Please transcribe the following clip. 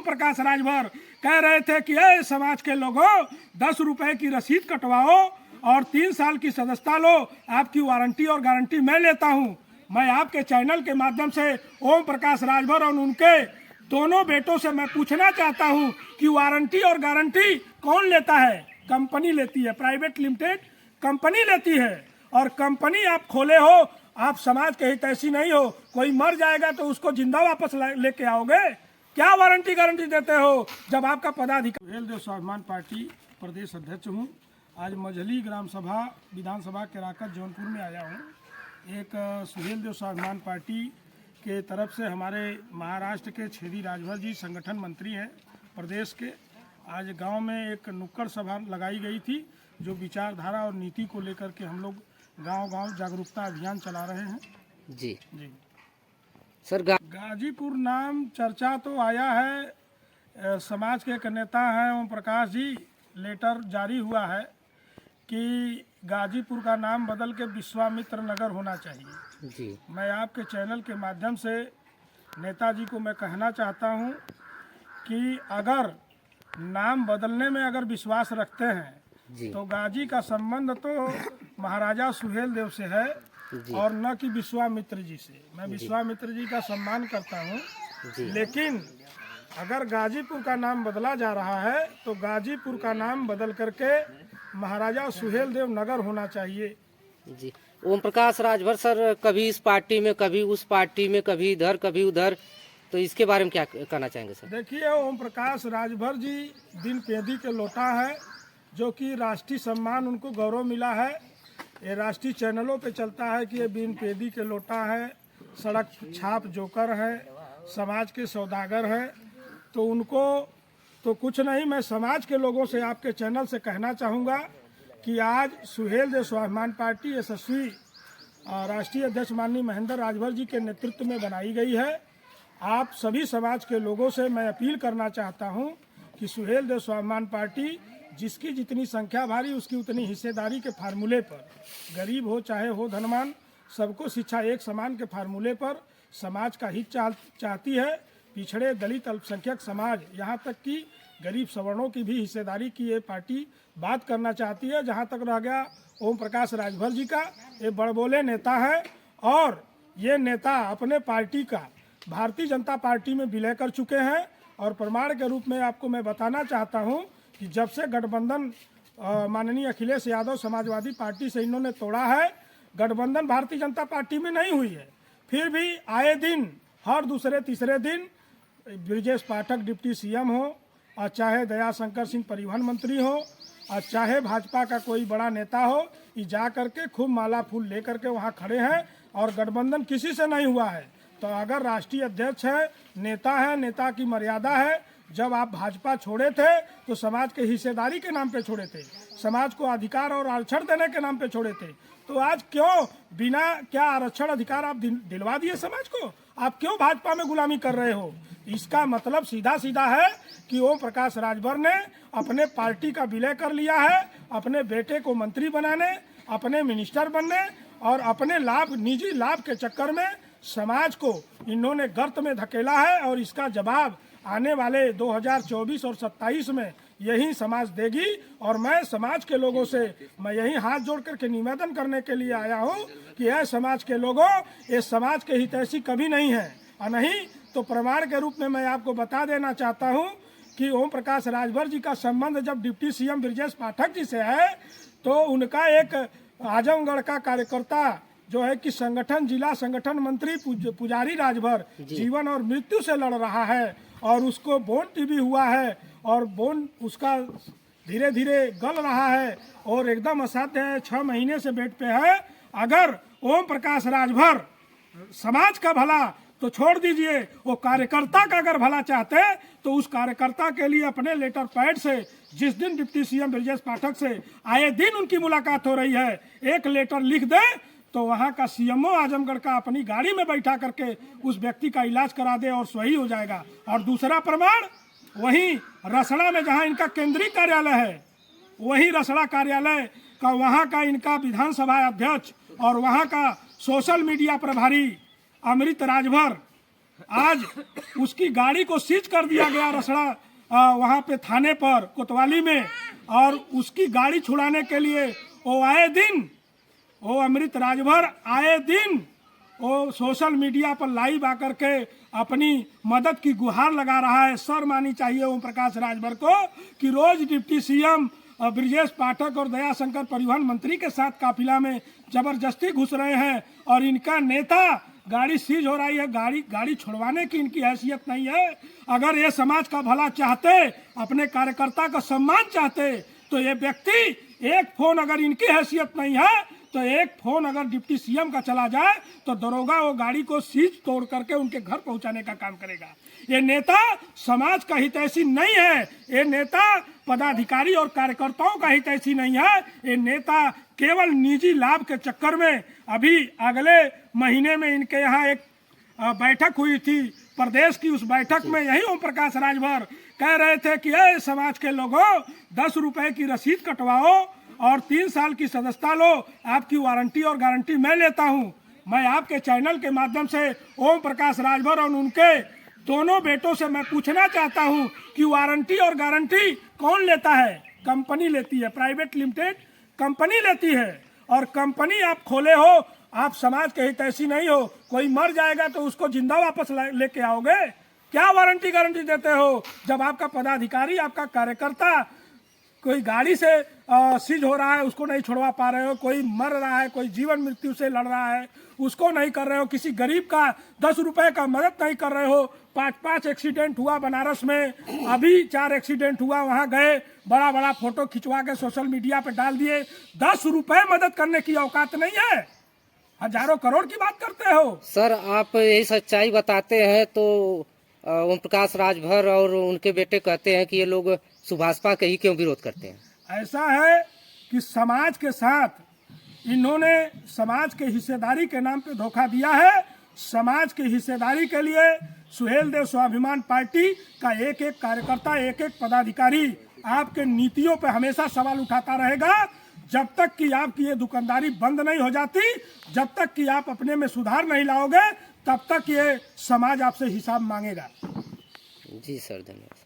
ओम प्रकाश राजभर कह रहे थे कि ए समाज के लोगों 10 रुपए की रसीद कटवाओ और 3 साल की सदस्यता लो, आपकी वारंटी और गारंटी मैं लेता हूं। मैं आपके चैनल के माध्यम से ओम प्रकाश राजभर और उनके दोनों बेटों से मैं पूछना चाहता हूं कि वारंटी और गारंटी कौन लेता है? कंपनी लेती है, प्राइवेट लिमिटेड कंपनी लेती है। और कंपनी आप खोले हो, आप समाज के हितैषी नहीं हो। कोई मर जाएगा तो उसको जिंदा वापस लेके आओगे? क्या वारंटी गारंटी देते हो जब आपका पदाधिकारी? सुहेल देव स्वाभिमान पार्टी प्रदेश अध्यक्ष हूँ। आज मझली ग्राम सभा विधानसभा केराकत जौनपुर में आया हूँ। एक सुहेल देव स्वाभिमान पार्टी के तरफ से हमारे महाराष्ट्र के छेदी राजभर जी संगठन मंत्री हैं प्रदेश के। आज गांव में एक नुक्कड़ सभा लगाई गई थी जो विचारधारा और नीति को लेकर के हम लोग गांव-गांव जागरूकता अभियान चला रहे हैं। जी सर, गाजीपुर नाम चर्चा तो आया है। समाज के एक नेता हैं ओम प्रकाश जी, लेटर जारी हुआ है कि गाजीपुर का नाम बदल के विश्वामित्र नगर होना चाहिए। जी मैं आपके चैनल के माध्यम से नेताजी को मैं कहना चाहता हूं कि अगर नाम बदलने में अगर विश्वास रखते हैं तो गाजी का संबंध तो महाराजा सुहेल देव से है और न कि विश्वामित्र जी से। मैं विश्वामित्र जी का सम्मान करता हूं, लेकिन अगर गाजीपुर का नाम बदला जा रहा है तो गाजीपुर का नाम बदल करके महाराजा सुहेल देव नगर होना चाहिए। जी ओम प्रकाश राजभर सर कभी इस पार्टी में, कभी उस पार्टी में, कभी इधर कभी उधर, तो इसके बारे में क्या कहना चाहेंगे सर? देखिए, ओम प्रकाश राजभर जी दिन पेदी के लोटा है, जो कि राष्ट्रीय सम्मान उनको गौरव मिला है। ये राष्ट्रीय चैनलों पे चलता है कि ये बिन पेदी के लोटा है, सड़क छाप जोकर है, समाज के सौदागर है। तो उनको तो कुछ नहीं, मैं समाज के लोगों से आपके चैनल से कहना चाहूँगा कि आज सुहेल देव स्वाभिमान पार्टी यशस्वी राष्ट्रीय अध्यक्ष माननीय महेंद्र राजभर जी के नेतृत्व में बनाई गई है। आप सभी समाज के लोगों से मैं अपील करना चाहता हूं कि सुहेल देव स्वाभिमान पार्टी जिसकी जितनी संख्या भारी उसकी उतनी हिस्सेदारी के फार्मूले पर, गरीब हो चाहे हो धनवान, सबको शिक्षा एक समान के फार्मूले पर समाज का हित चाहती है। पिछड़े दलित अल्पसंख्यक समाज, यहाँ तक कि गरीब सवर्णों की भी हिस्सेदारी की ये पार्टी बात करना चाहती है। जहाँ तक रह गया ओम प्रकाश राजभर जी का, ये बड़बोले नेता है और ये नेता अपने पार्टी का भारतीय जनता पार्टी में विलय कर चुके हैं। और प्रमाण के रूप में आपको मैं बताना चाहता हूं कि जब से गठबंधन माननीय अखिलेश यादव समाजवादी पार्टी से इन्होंने तोड़ा है, गठबंधन भारतीय जनता पार्टी में नहीं हुई है। फिर भी आए दिन, हर दूसरे तीसरे दिन ब्रजेश पाठक डिप्टी सीएम हो और चाहे दयाशंकर सिंह परिवहन मंत्री हो और चाहे भाजपा का कोई बड़ा नेता हो, ये जा करके खूब माला फूल लेकर के वहाँ खड़े हैं और गठबंधन किसी से नहीं हुआ है। तो अगर राष्ट्रीय अध्यक्ष है, नेता की मर्यादा है। जब आप भाजपा छोड़े थे तो समाज के हिस्सेदारी के नाम पे छोड़े थे, समाज को अधिकार और आरक्षण देने के नाम पे छोड़े थे। तो आज क्यों बिना क्या आरक्षण अधिकार आप दिलवा दिए समाज को? आप क्यों भाजपा में गुलामी कर रहे हो? इसका मतलब सीधा सीधा है कि ओम प्रकाश राजभर ने अपने पार्टी का विलय कर लिया है, अपने बेटे को मंत्री बनाने, अपने मिनिस्टर बनने और अपने लाभ, निजी लाभ के चक्कर में समाज को इन्होंने गर्त में धकेला है। और इसका जवाब आने वाले 2024 और 27 में यही समाज देगी। और मैं समाज के लोगों से मैं यही हाथ जोड़ करके निवेदन करने के लिए आया हूं कि यह समाज के लोगों, ये समाज के हितैषी कभी नहीं है। और नहीं तो प्रमाण के रूप में मैं आपको बता देना चाहता हूं कि ओम प्रकाश राजभर जी का संबंध जब डिप्टी सीएम ब्रजेश पाठक जी से है, तो उनका एक आजमगढ़ का कार्यकर्ता जो है कि संगठन, जिला संगठन मंत्री पुजारी राजभर जीवन और मृत्यु से लड़ रहा है और उसको बोन टीबी हुआ है और बोन उसका धीरे धीरे गल रहा है और एकदम असाध्य है, 6 महीने से बेड पे है। अगर ओम प्रकाश राजभर समाज का भला तो छोड़ दीजिए, वो कार्यकर्ता का अगर भला चाहते तो उस कार्यकर्ता के लिए अपने लेटर पैड से, जिस दिन डिप्टी सीएम ब्रजेश पाठक से आए दिन उनकी मुलाकात हो रही है, एक लेटर लिख दे तो वहाँ का सीएमओ आजमगढ़ का अपनी गाड़ी में बैठा करके उस व्यक्ति का इलाज करा दे और सही हो जाएगा। और दूसरा प्रमाण, वहीं रसड़ा में जहाँ इनका केंद्रीय कार्यालय है, वही रसड़ा कार्यालय का वहाँ का इनका विधानसभा अध्यक्ष और वहाँ का सोशल मीडिया प्रभारी अमृत राजभर आज उसकी गाड़ी को सीज कर दिया गया रसड़ा वहाँ पे थाने पर कोतवाली में, और उसकी गाड़ी छुड़ाने के लिए वो आए दिन, वो अमृत राजभर आए दिन वो सोशल मीडिया पर लाइव आकर के अपनी मदद की गुहार लगा रहा है। शर्म आनी चाहिए ओम प्रकाश राजभर को कि रोज डिप्टी सीएम ब्रिजेश पाठक और दयाशंकर परिवहन मंत्री के साथ काफिला में जबरदस्ती घुस रहे हैं, और इनका नेता गाड़ी सीज हो रही है, गाड़ी छुड़वाने की इनकी हैसियत नहीं है। अगर ये समाज का भला चाहते, अपने कार्यकर्ता का सम्मान चाहते, तो ये व्यक्ति एक फोन, अगर इनकी हैसियत नहीं है तो एक फोन अगर डिप्टी सीएम का चला जाए तो दरोगा वो गाड़ी को सीज तोड़ करके उनके घर पहुंचाने का काम करेगा। ये नेता समाज का हितैषी नहीं है, ये नेता पदाधिकारी और कार्यकर्ताओं का हितैषी नहीं है। ये नेता केवल निजी लाभ के चक्कर में, अभी अगले महीने में इनके यहाँ एक बैठक हुई थी प्रदेश की, उस बैठक में यही ओम प्रकाश राजभर कह रहे थे कि ये समाज के लोगों 10 रुपए की रसीद कटवाओ और 3 साल की सदस्यता लो, आपकी वारंटी और गारंटी मैं लेता हूं। मैं आपके चैनल के माध्यम से ओम प्रकाश राजभर और उनके दोनों बेटों से मैं पूछना चाहता हूं कि वारंटी और गारंटी कौन लेता है? कंपनी लेती है, प्राइवेट लिमिटेड कंपनी लेती है, और कंपनी आप खोले हो, आप समाज के हितैषी नहीं हो। कोई मर जाएगा तो उसको जिंदा वापस लेके आओगे? क्या वारंटी गारंटी देते हो जब आपका पदाधिकारी, आपका कार्यकर्ता कोई गाड़ी से सीज हो रहा है उसको नहीं छुड़वा पा रहे हो, कोई मर रहा है, कोई जीवन मृत्यु से लड़ रहा है उसको नहीं कर रहे हो, किसी गरीब का 10 रुपए का मदद नहीं कर रहे हो। 5 एक्सीडेंट हुआ बनारस में, अभी 4 एक्सीडेंट हुआ, वहां गए, बड़ा बड़ा फोटो खिंचवा के सोशल मीडिया पे डाल दिए। 10 रुपए मदद करने की औकात नहीं है, हजारों करोड़ की बात करते हो। सर आप यही सच्चाई बताते हैं तो ओम प्रकाश राजभर और उनके बेटे कहते हैं कि ये लोग सुभाषपा के ही क्यों विरोध करते हैं? ऐसा है कि समाज के साथ इन्होंने समाज के हिस्सेदारी के नाम पे धोखा दिया है। समाज की हिस्सेदारी के लिए सुहेल देव स्वाभिमान पार्टी का एक एक कार्यकर्ता, एक एक पदाधिकारी आपके नीतियों पे हमेशा सवाल उठाता रहेगा, जब तक कि आपकी ये दुकानदारी बंद नहीं हो जाती, जब तक कि आप अपने में सुधार नहीं लाओगे, तब तक ये समाज आपसे हिसाब मांगेगा। जी सर, धन्यवाद।